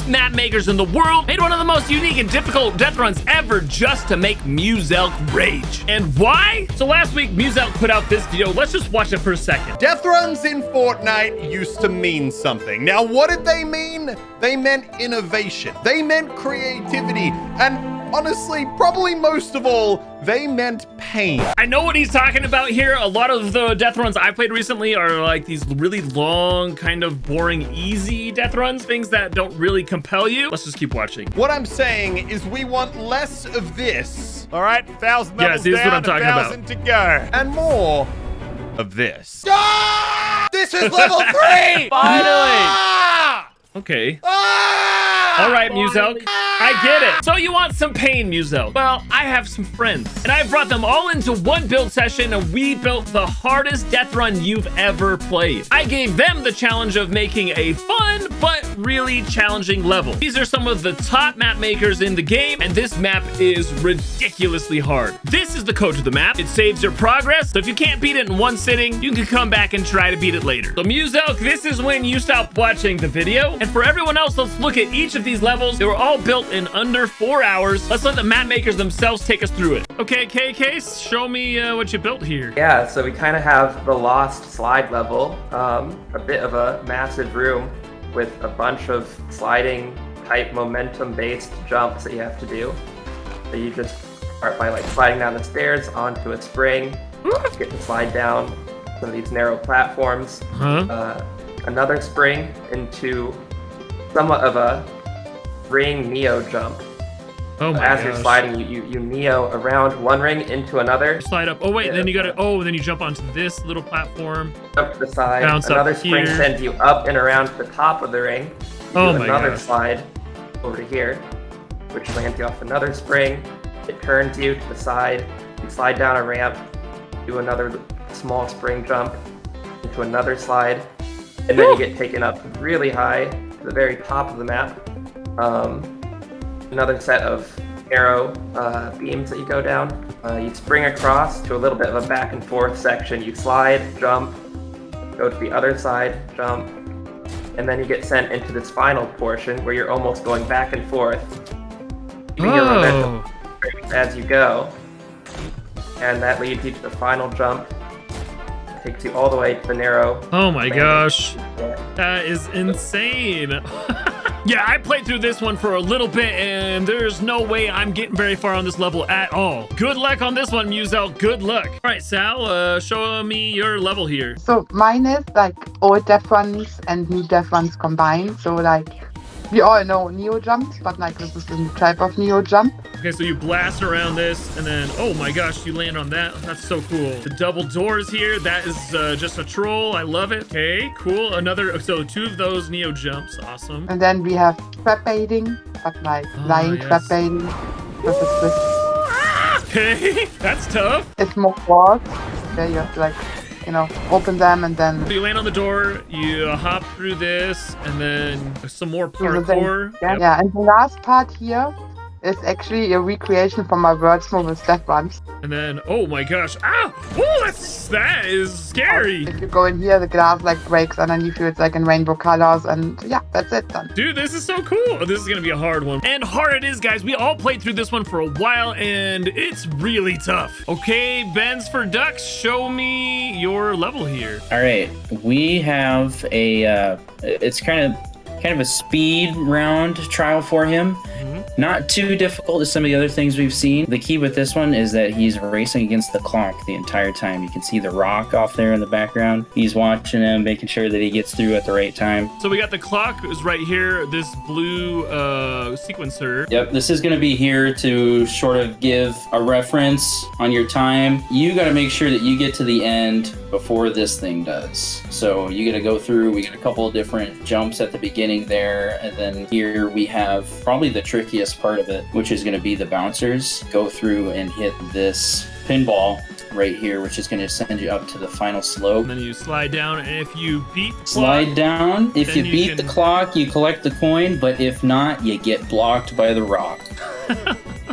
map makers in the world made one of the most unique and difficult death runs ever just to make Muselk rage. And why? So last week, Muselk put out this video. Let's just watch it for a second. Death runs in Fortnite used to mean something. Now, what did they mean? They meant innovation. They meant creativity. And honestly, probably most of all, they meant pain. I know what he's talking about here. A lot of the death runs I played recently are like these really long, kind of boring, easy death runs, things that don't really compel you. Let's just keep watching. What I'm saying is we want less of this. All right, 1,000 levels this is what I'm down, talking about. 1,000 to go. And more of this. This is level 3! Finally! Okay. All right, Muselk. I get it. So you want some pain, Muselk? Well, I have some friends, and I brought them all into one build session, and we built the hardest death run you've ever played. I gave them the challenge of making a fun, but really challenging level. These are some of the top map makers in the game, and this map is ridiculously hard. This is the code to the map. It saves your progress, so if you can't beat it in one sitting, you can come back and try to beat it later. So Muselk, this is when you stop watching the video. And for everyone else, let's look at each of these levels. They were all built in under 4 hours. Let's let the map makers themselves take us through it. Okay, KK, show me what you built here. Yeah, so we kind of have the lost slide level, a bit of a massive room with a bunch of sliding type momentum-based jumps that you have to do. So you just start by like sliding down the stairs onto a spring, get to slide down some of these narrow platforms, another spring into somewhat of a ring neo jump. Oh my As you're sliding, you neo around one ring into another. Slide up. Oh wait, then you gotta. Oh, then you jump onto this little platform. Up to the side. Bounce Another up spring here. sends you up and around to the top of the ring. You Oh do my another gosh. slide over here, which lands you off another spring. It turns you to the side. You slide down a ramp, do another small spring jump into another slide, and then you get taken up really high to the very top of the map. Another set of arrow beams that you go down. You spring across to a little bit of a back and forth section. You slide, jump, go to the other side, jump, and then you get sent into this final portion where you're almost going back and forth, keeping your momentum as you go. And that leads you to the final jump. It takes you all the way to the narrow. Oh my landing. gosh. That is insane. Yeah, I played through this one for a little bit, and there's no way I'm getting very far on this level at all. Good luck on this one, Muselk. Good luck. All right, Sal, show me your level here. So mine is like old death runs and new death runs combined. So like we all know neo jumps, but like this is a new type of neo jump. Okay, so you blast around this, and then, oh my gosh, you land on that. That's so cool. The double doors here, that is just a troll. I love it. Okay, cool. So 2 of those neo jumps. Awesome. And then we have trap baiting, but like lying yes. trap baiting. This is this. Okay, that's tough. It's more walls. There you have to like, you know, open them and then So you land on the door, you hop through this, and then some more do the thing. parkour. Yeah, Yep. yeah. And the last part here is actually a recreation from my World's Most Death Runs. And then, oh my gosh. Ah! Oh, that is scary. If you go in here, the glass like breaks underneath you. It's like in rainbow colors, and yeah, that's it done. Dude, this is so cool. This is going to be a hard one. And hard it is, guys. We all played through this one for a while, and it's really tough. Okay, Ben's for Ducks, show me your level here. All right, we have a it's kind of a speed round trial for him. Not too difficult as some of the other things we've seen. The key with this one is that he's racing against the clock the entire time. You can see the rock off there in the background. He's watching him, making sure that he gets through at the right time. So we got the clock is right here, this blue sequencer. Yep, this is going to be here to sort of give a reference on your time. You got to make sure that you get to the end before this thing does. So you got to go through, we got a couple of different jumps at the beginning there, and then here we have probably the trickiest part of it, which is going to be the bouncers. Go through and hit this pinball right here, which is going to send you up to the final slope. And then you slide down, and if you beat the Slide clock, down. If then you you beat the can- clock, you collect the coin, but if not, you get blocked by the rock.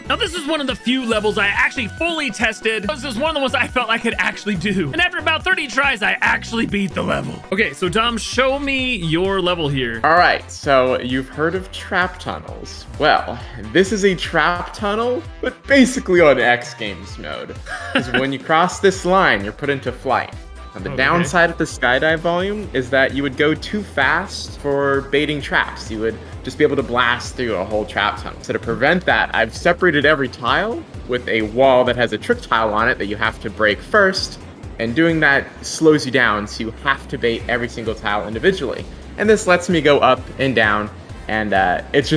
Now, this is one of the few levels I actually fully tested. This is one of the ones I felt I could actually do. And after about 30 tries, I actually beat the level. Okay, so Dom, show me your level here. All right, so you've heard of trap tunnels. Well, this is a trap tunnel, but basically on X Games mode. Because when you cross this line, you're put into flight. Now, the downside of the skydive volume is that you would go too fast for baiting traps. You would just be able to blast through a whole trap tunnel. So to prevent that, I've separated every tile with a wall that has a trick tile on it that you have to break first. And doing that slows you down, so you have to bait every single tile individually. And this lets me go up and down. And it's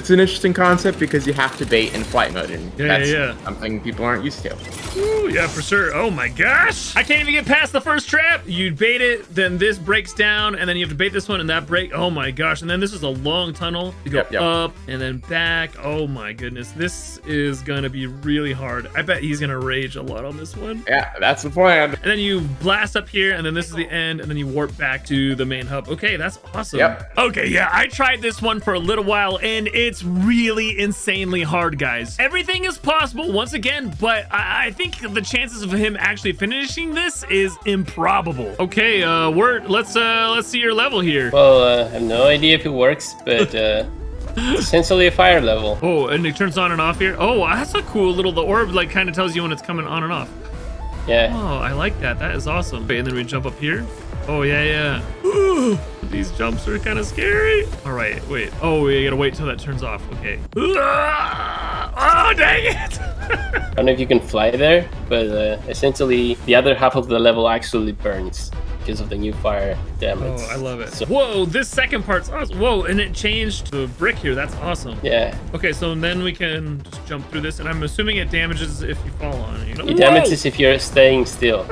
an interesting concept because you have to bait in flight mode, and that's something people aren't used to. Ooh, yeah, for sure. Oh my gosh. I can't even get past the first trap. You bait it, then this breaks down, and then you have to bait this one and that break. Oh my gosh. And then this is a long tunnel to go up and then back. Oh my goodness. This is going to be really hard. I bet he's going to rage a lot on this one. Yeah, that's the plan. And then you blast up here, and then this is the end, and then you warp back to the main hub. Okay, that's awesome. Yep. Okay, yeah, I tried this one for a little while, and it's really insanely hard, guys. Everything is possible once again, but I think the chances of him actually finishing this is improbable. Okay, let's see your level here. Well, I have no idea if it works, but it's essentially a fire level. Oh, and it turns on and off here. Oh, that's a cool little, the orb like kind of tells you when it's coming on and off. Yeah. Oh, I like that. That is awesome. Okay, and then we jump up here. Oh, yeah. Ooh, these jumps are kind of scary. All right, wait. Oh, you gotta wait till that turns off. Okay. Oh, dang it. I don't know if you can fly there, but essentially the other half of the level actually burns because of the new fire damage. Oh, I love it. So, whoa, this second part's awesome. Whoa, and it changed the brick here. That's awesome. yeah. Okay, so then we can just jump through this, and I'm assuming it damages if you fall on it. It damages if you're staying still.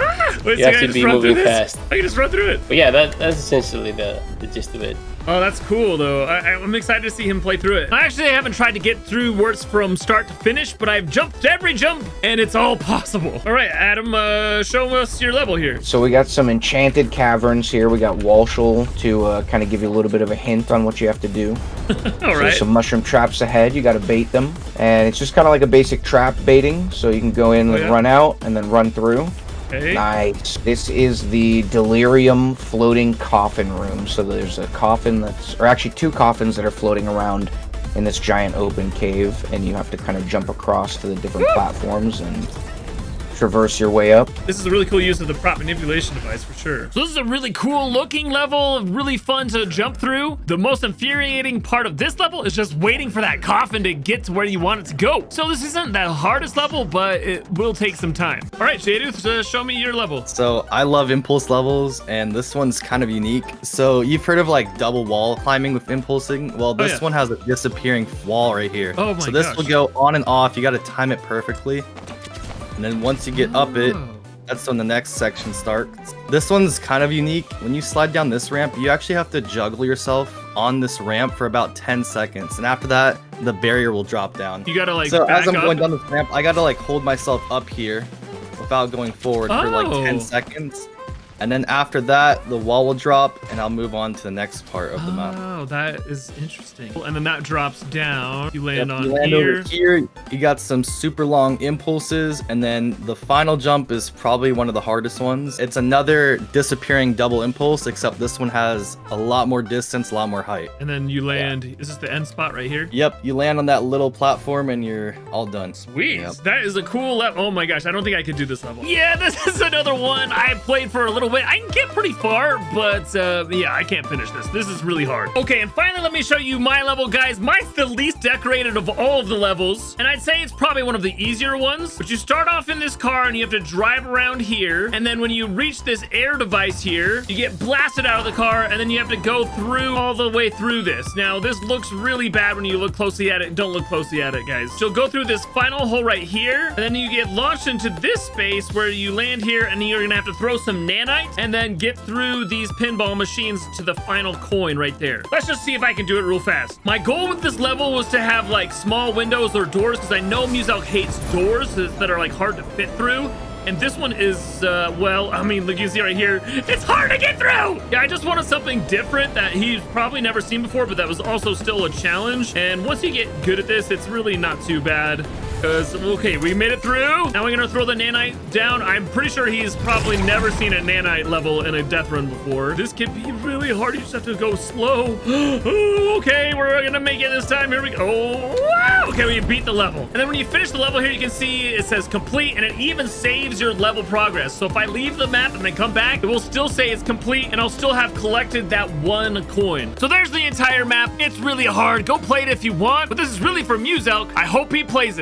Wait, You so have I to just be run through moving this? fast. I can just run through it. But yeah, that's essentially the gist of it. Oh, that's cool, though. I'm excited to see him play through it. I actually haven't tried to get through words from start to finish, but I've jumped every jump, and it's all possible. All right, Adam, show us your level here. So we got some enchanted caverns here. We got Walshall to kind of give you a little bit of a hint on what you have to do. All right. So some mushroom traps ahead. You got to bait them. And it's just kind of like a basic trap baiting. So you can go in and run out and then run through. Okay. Nice. This is the Delirium floating coffin room. So there's a coffin or actually two coffins that are floating around in this giant open cave, and you have to kind of jump across to the different platforms and traverse your way up. This is a really cool use of the prop manipulation device for sure. So this is a really cool looking level, really fun to jump through. The most infuriating part of this level is just waiting for that coffin to get to where you want it to go. So this isn't the hardest level, but it will take some time. All right, Shaduth, show me your level. So I love impulse levels, and this one's kind of unique. So you've heard of like double wall climbing with impulsing? Well, this one has a disappearing wall right here. Oh my So this gosh. will go on and off. You got to time it perfectly. And then once you get up it, that's when the next section starts. This one's kind of unique. When you slide down this ramp, you actually have to juggle yourself on this ramp for about 10 seconds. And after that, the barrier will drop down. You gotta like So back as I'm up. going down this ramp, I gotta like hold myself up here without going forward for like 10 Oh. seconds. And then after that, the wall will drop, and I'll move on to the next part of the map. Oh, that is interesting. And then that drops down. You land Yep, on you land here. over here. You got some super long impulses, and then the final jump is probably one of the hardest ones. It's another disappearing double impulse, except this one has a lot more distance, a lot more height. And then you land. Is this the end spot right here? Yep, you land on that little platform, and you're all done. Sweet. Yep. That is a cool level. Oh my gosh, I don't think I could do this level. Yeah, this is another one I played for a little bit. I can get pretty far, but yeah, I can't finish this. This is really hard. Okay, and finally, let me show you my level, guys. Mine's the least decorated of all of the levels, and I'd say it's probably one of the easier ones. But you start off in this car, and you have to drive around here, and then when you reach this air device here, you get blasted out of the car, and then you have to go through all the way through this. Now, this looks really bad when you look closely at it. Don't look closely at it, guys. So go through this final hole right here, and then you get launched into this space where you land here, and you're gonna have to throw some nanites, and then get through these pinball machines to the final coin right there. Let's just see if I can do it real fast. My goal with this level was to have like small windows or doors, because I know Muselk hates doors that are like hard to fit through. And this one is, well, I mean, look, you see right here, it's hard to get through. Yeah, I just wanted something different that he's probably never seen before, but that was also still a challenge. And once you get good at this, it's really not too bad. Because, okay, we made it through. Now we're gonna throw the nanite down. I'm pretty sure he's probably never seen a nanite level in a death run before. This can be really hard. You just have to go slow. Okay, we're gonna make it this time. Here we go. Oh, wow. Okay, we beat the level. And then when you finish the level here, you can see it says complete, and it even saves your level progress. So if I leave the map and then come back, it will still say it's complete, and I'll still have collected that 1 coin. So there's the entire map. It's really hard. Go play it if you want, but this is really for Muselk. I hope he plays it.